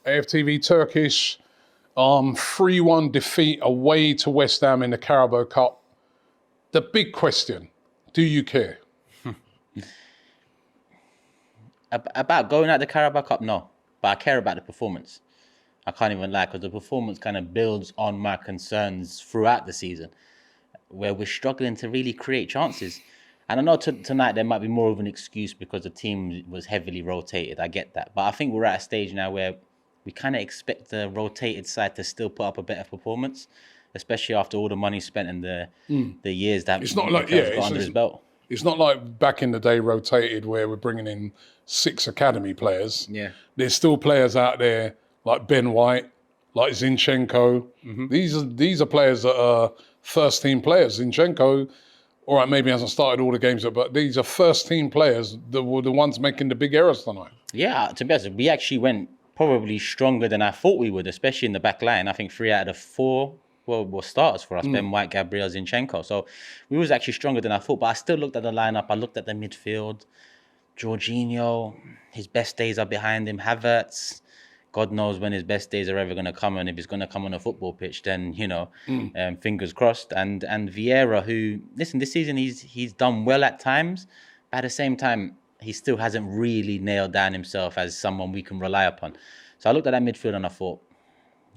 AFTV Turkish, 3-1 defeat away to West Ham in the Carabao Cup. The big question, do you care? About going at the Carabao Cup, no. But I care about the performance. I can't even lie, because the performance kind of builds on my concerns throughout the season, where we're struggling to really create chances. And I know tonight there might be more of an excuse because the team was heavily rotated. I get that. But I think we're at a stage now where we kind of expect the rotated side to still put up a better performance, especially after all the money spent in the years that It's not like, Mikel's got under his belt. It's not like back in the day rotated where we're bringing in 6 academy players. Yeah. There's still players out there like Ben White, like Zinchenko. These are players that are first team players. Zinchenko, all right, maybe hasn't started all the games, but these are first team players that were the ones making the big errors tonight. Yeah, to be honest, we actually went probably stronger than I thought we would, especially in the back line. I think 3 out of the 4 were starters for us, Ben White, Gabriel, Zinchenko. So we was actually stronger than I thought, but I still looked at the lineup. I looked at the midfield. Jorginho, his best days are behind him. Havertz, God knows when his best days are ever going to come, and if he's going to come on a football pitch, then, fingers crossed. And Vieira, who, listen, this season he's done well at times, but at the same time, he still hasn't really nailed down himself as someone we can rely upon. So I looked at that midfield and I thought,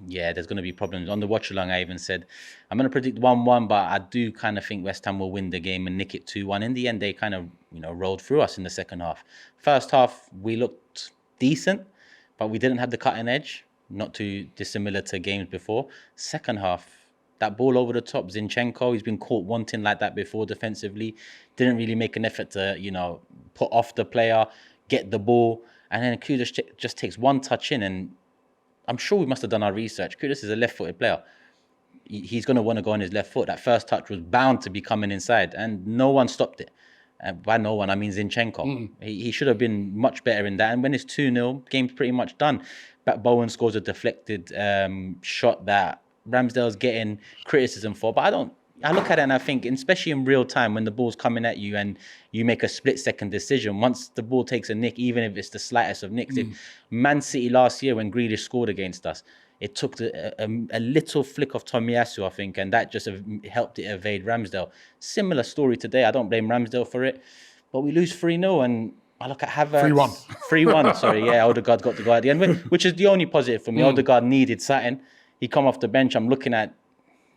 yeah, there's going to be problems. On the watch along, I even said, I'm going to predict 1-1, but I do kind of think West Ham will win the game and nick it 2-1. In the end, they kind of, rolled through us in the second half. First half, we looked decent, but we didn't have the cutting edge, not too dissimilar to games before. Second half, that ball over the top, Zinchenko, he's been caught wanting like that before defensively. Didn't really make an effort to, put off the player, get the ball. And then Kudus just takes one touch in, and I'm sure we must have done our research. Kudus is a left-footed player. He's going to want to go on his left foot. That first touch was bound to be coming inside, and no one stopped it. By no one, I mean Zinchenko. He should have been much better in that. And when it's 2-0, game's pretty much done. But Bowen scores a deflected shot that Ramsdale's getting criticism for. But I look at it and I think, especially in real time, when the ball's coming at you and you make a split-second decision, once the ball takes a nick, even if it's the slightest of nicks. If Man City last year, when Grealish scored against us, it took a little flick of Tomiyasu, I think, and that just helped it evade Ramsdale. Similar story today. I don't blame Ramsdale for it, but we lose 3-0, and I look at Havertz. 3-1, sorry. Yeah, Odegaard got to go at the end, which is the only positive for me. Odegaard needed something. He come off the bench. I'm looking at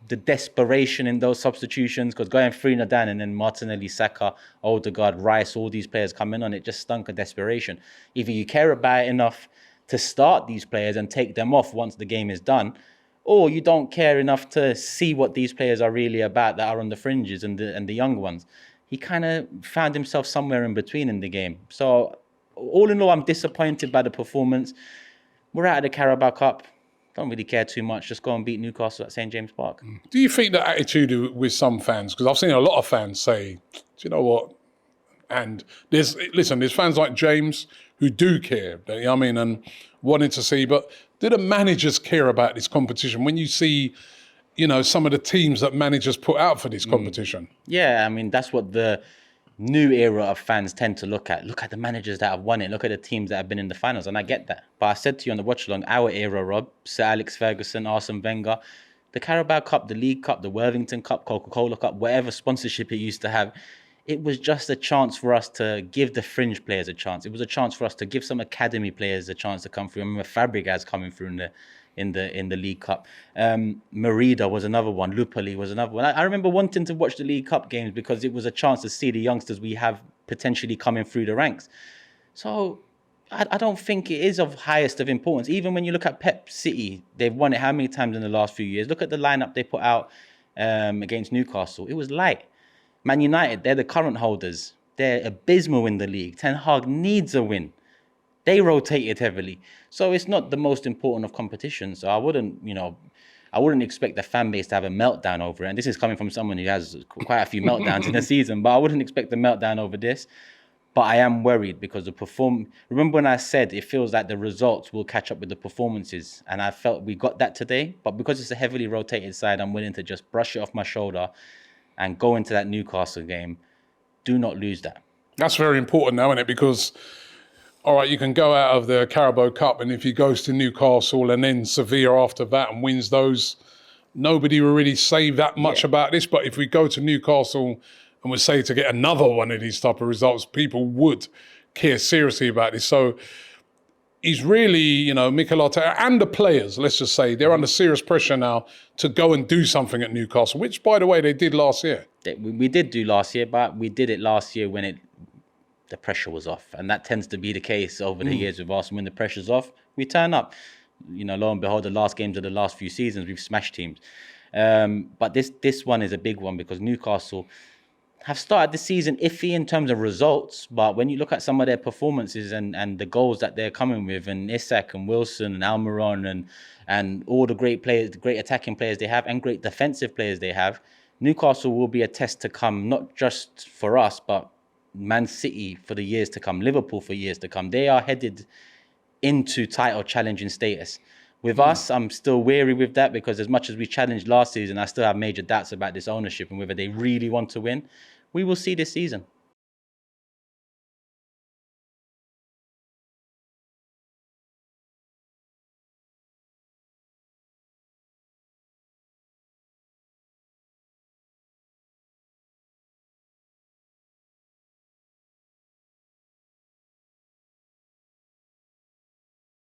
the desperation in those substitutions, because going 3-0 down and then Martinelli, Saka, Odegaard, Rice, all these players coming on, it just stunk of desperation. Either you care about it enough to start these players and take them off once the game is done, or you don't care enough to see what these players are really about that are on the fringes and the young ones. He kind of found himself somewhere in between in the game. So all in all, I'm disappointed by the performance. We're out of the Carabao Cup. Don't really care too much. Just go and beat Newcastle at St. James Park. Do you think that attitude with some fans, because I've seen a lot of fans say, do you know what? And there's fans like James who do care, and wanted to see, but do the managers care about this competition? When you see, some of the teams that managers put out for this competition. Yeah, that's what the new era of fans tend to look at. Look at the managers that have won it. Look at the teams that have been in the finals, and I get that. But I said to you on the watch along, our era, Rob, Sir Alex Ferguson, Arsene Wenger, the Carabao Cup, the League Cup, the Worthington Cup, Coca-Cola Cup, whatever sponsorship it used to have, it was just a chance for us to give the fringe players a chance. It was a chance for us to give some academy players a chance to come through. I remember Fabregas coming through in the League Cup. Merida was another one. Lupoli was another one. I remember wanting to watch the League Cup games because it was a chance to see the youngsters we have potentially coming through the ranks. So I don't think it is of highest of importance. Even when you look at Pep City, they've won it how many times in the last few years? Look at the lineup they put out against Newcastle. It was light. Man United, they're the current holders. They're abysmal in the league. Ten Hag needs a win. They rotated heavily. So it's not the most important of competitions. So I wouldn't expect the fan base to have a meltdown over it. And this is coming from someone who has quite a few meltdowns in a season, but I wouldn't expect the meltdown over this. But I am worried because remember when I said it feels like the results will catch up with the performances, and I felt we got that today. But because it's a heavily rotated side, I'm willing to just brush it off my shoulder and go into that Newcastle game. Do not lose that. That's very important now, isn't it? Because all right, you can go out of the Carabao Cup, and if he goes to Newcastle and then Sevilla after that and wins those, nobody will really say that much about this. But if we go to Newcastle and we say to get another one of these type of results, people would care seriously about this. So he's really, Mikel Arteta and the players, let's just say, they're under serious pressure now to go and do something at Newcastle, which, by the way, they did last year. We did do last year, but we did it last year when the pressure was off. And that tends to be the case over the years with us. When the pressure's off, we turn up. Lo and behold, the last games of the last few seasons, we've smashed teams. But this one is a big one because Newcastle have started the season iffy in terms of results, but when you look at some of their performances and the goals that they're coming with, and Isak and Wilson and Almiron and all the great players, the great attacking players they have and great defensive players they have, Newcastle will be a test to come, not just for us, but Man City for the years to come, Liverpool for years to come. They are headed into title challenging status. With us, I'm still wary with that because as much as we challenged last season, I still have major doubts about this ownership and whether they really want to win. We will see this season.